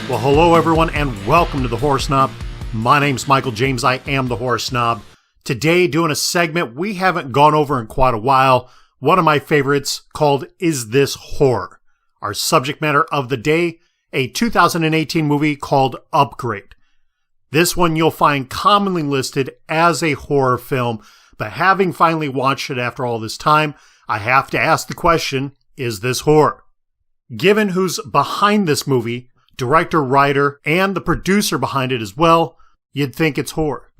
Well, hello everyone, and welcome to the Horror Snob. My name's Michael James. I am the Horror Snob. Today, doing a segment we haven't gone over in quite a while. One of my favorites called Is This Horror? Our subject matter of the day, a 2018 movie called Upgrade. This one you'll find commonly listed as a horror film, but having finally watched it after all this time, I have to ask the question, is this horror? Given who's behind this movie, director, writer, and the producer behind it as well, you'd think it's horror.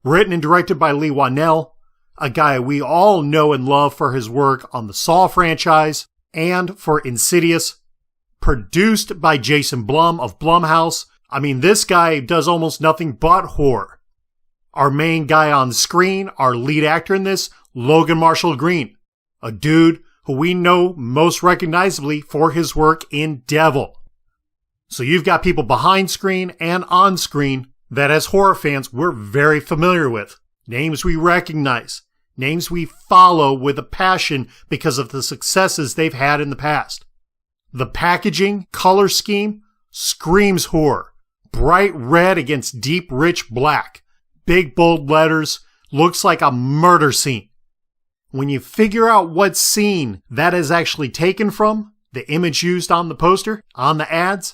Written and directed by Leigh Whannell, a guy we all know and love for his work on the Saw franchise and for Insidious. Produced by Jason Blum of Blumhouse. I mean, this guy does almost nothing but horror. Our main guy on screen, our lead actor in this, Logan Marshall Green, a dude who we know most recognizably for his work in Devil. So you've got people behind screen and on screen that as horror fans we're very familiar with. Names we recognize. Names we follow with a passion because of the successes they've had in the past. The packaging, color scheme, screams horror. Bright red against deep rich black. Big bold letters, looks like a murder scene. When you figure out what scene that is actually taken from, the image used on the poster, on the ads,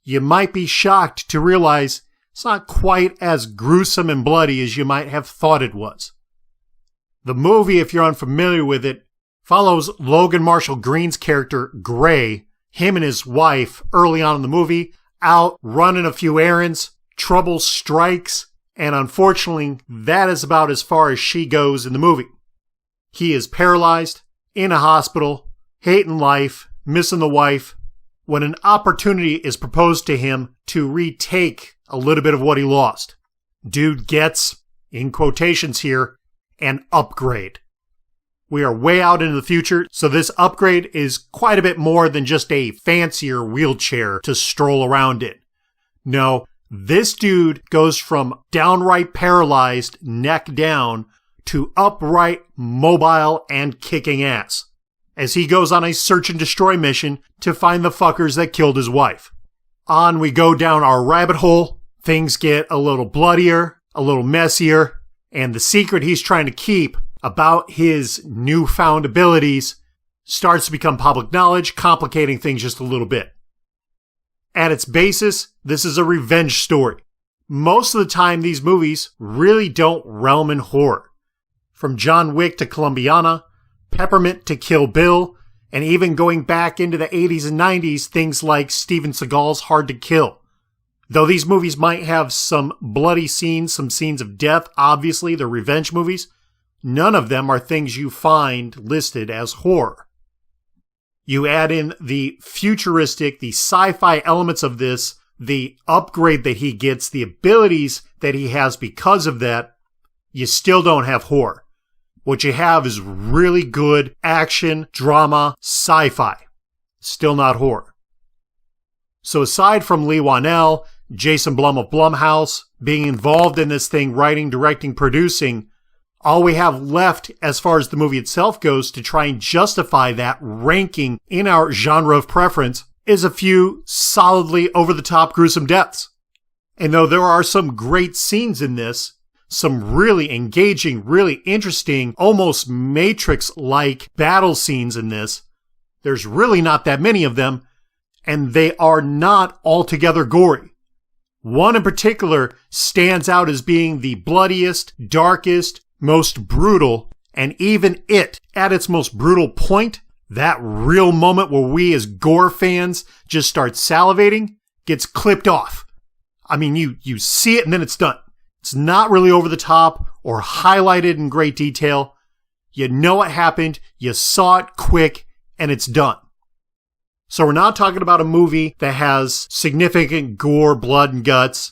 you might be shocked to realize it's not quite as gruesome and bloody as you might have thought it was. The movie, if you're unfamiliar with it, follows Logan Marshall Green's character, Gray, him and his wife, early on in the movie, out running a few errands, trouble strikes, and unfortunately, that is about as far as she goes in the movie. He is paralyzed, in a hospital, hating life, missing the wife, when an opportunity is proposed to him to retake a little bit of what he lost. Dude gets, in quotations here, an upgrade. We are way out into the future, so this upgrade is quite a bit more than just a fancier wheelchair to stroll around in. No, this dude goes from downright paralyzed, neck down, to upright, mobile, and kicking ass, as he goes on a search and destroy mission to find the fuckers that killed his wife. On we go down our rabbit hole, things get a little bloodier, a little messier, and the secret he's trying to keep about his newfound abilities starts to become public knowledge, complicating things just a little bit. At its basis, this is a revenge story. Most of the time, these movies really don't realm in horror. From John Wick to Columbiana, Peppermint to Kill Bill, and even going back into the 80s and 90s, things like Steven Seagal's Hard to Kill. Though these movies might have some bloody scenes, some scenes of death, obviously, they're revenge movies, none of them are things you find listed as horror. You add in the futuristic, the sci-fi elements of this, the upgrade that he gets, the abilities that he has because of that, you still don't have horror. What you have is really good action, drama, sci-fi. Still not horror. So aside from Leigh Whannell, Jason Blum of Blumhouse, being involved in this thing, writing, directing, producing, all we have left as far as the movie itself goes to try and justify that ranking in our genre of preference is a few solidly over-the-top gruesome deaths. And though there are some great scenes in this, some really engaging, really interesting, almost Matrix-like battle scenes in this, there's really not that many of them, and they are not altogether gory. One in particular stands out as being the bloodiest, darkest, most brutal, and even it, at its most brutal point, that real moment where we as gore fans just start salivating, gets clipped off. I mean, you see it and then it's done. It's not really over the top or highlighted in great detail. You know what happened, you saw it quick, and it's done. So we're not talking about a movie that has significant gore, blood, and guts.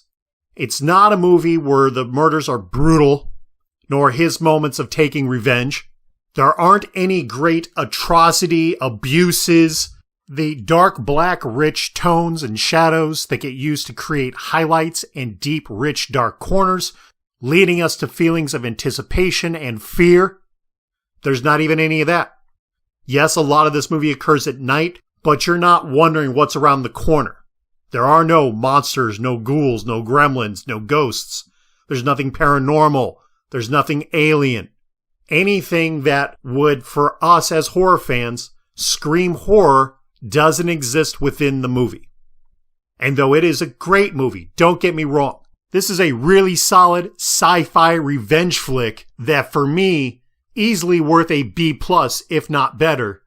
It's not a movie where the murders are brutal, nor his moments of taking revenge. There aren't any great atrocity, abuses, the dark black rich tones and shadows that get used to create highlights and deep rich dark corners, leading us to feelings of anticipation and fear. There's not even any of that. Yes, a lot of this movie occurs at night, but you're not wondering what's around the corner. There are no monsters, no ghouls, no gremlins, no ghosts. There's nothing paranormal. There's nothing alien. Anything that would, for us as horror fans, scream horror doesn't exist within the movie. And though it is a great movie, don't get me wrong, this is a really solid sci-fi revenge flick that, for me, easily worth a B+, if not better.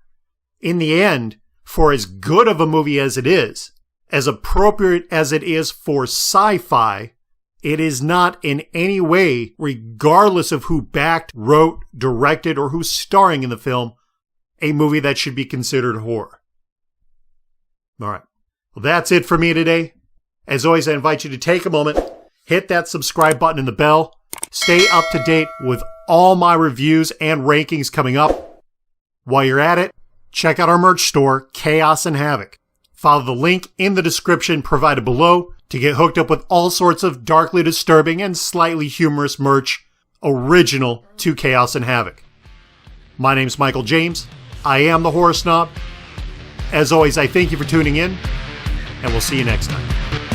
In the end, for as good of a movie as it is, as appropriate as it is for sci-fi, it is not in any way, regardless of who backed, wrote, directed, or who's starring in the film, a movie that should be considered horror. Alright, well that's it for me today. As always, I invite you to take a moment, hit that subscribe button and the bell, stay up to date with all my reviews and rankings coming up. While you're at it, check out our merch store, Chaos and Havoc. Follow the link in the description provided below to get hooked up with all sorts of darkly disturbing and slightly humorous merch original to Chaos and Havoc. My name's Michael James. I am the Horror Snob. As always, I thank you for tuning in, and we'll see you next time.